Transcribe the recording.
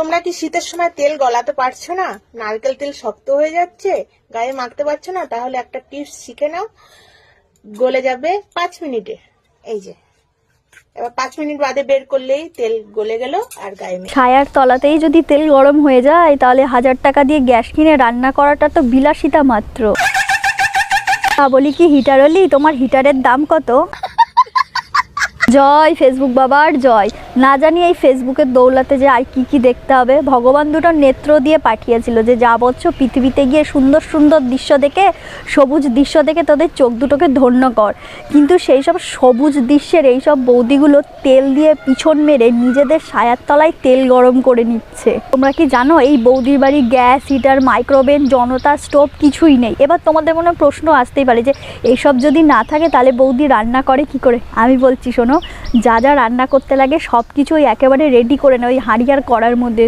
তোমরা কি শীতের সময় তেল গলাতে পারছো না? নারকেল তেল শক্ত হয়ে যাচ্ছে, গায়ে মাখতে পারছো না? তাহলে একটা টিপস শিখে নাও, গলে যাবে 5 মিনিটে। এই যে এবার 5 মিনিট বাদে বের করলেই তেল গলে গেল আর গায়ে ছায়ার তলাতেই যদি তেল গরম হয়ে যায় তাহলে 1000 টাকা দিয়ে গ্যাস কিনে রান্না করাটা তো বিলাসিতা মাত্র। বলি কি হিটার হলি, তোমার হিটারের দাম কত? জয় ফেসবুক বাবার জয়। না জানি এই ফেসবুকের দৌলতে যে আর কি দেখতে হবে। ভগবান দুটো নেত্র দিয়ে পাঠিয়েছিল যে যা বলছো পৃথিবীতে গিয়ে সুন্দর সুন্দর দৃশ্য দেখে, সবুজ দৃশ্য দেখে তোদের চোখ দুটোকে ধন্য কর। কিন্তু সেই সব সবুজ দৃশ্যের এইসব বৌদিগুলো তেল দিয়ে পিছন মেরে নিজেদের ছায়ার তলায় তেল গরম করে নিচ্ছে। তোমরা কি জানো এই বৌদির বাড়ি গ্যাস, হিটার, মাইক্রোওভেন, জনতা স্টোভ কিছুই নেই। এবার তোমাদের মনে প্রশ্ন আসতেই পারে যে এইসব যদি না থাকে তাহলে বৌদি রান্না করে কি করে? আমি বলছি শোনো, যা যা রান্না করতে লাগে সব কিছুই একেবারে রেডি করে নেয় ওই হাঁড়ি আর কড়ার মধ্যে।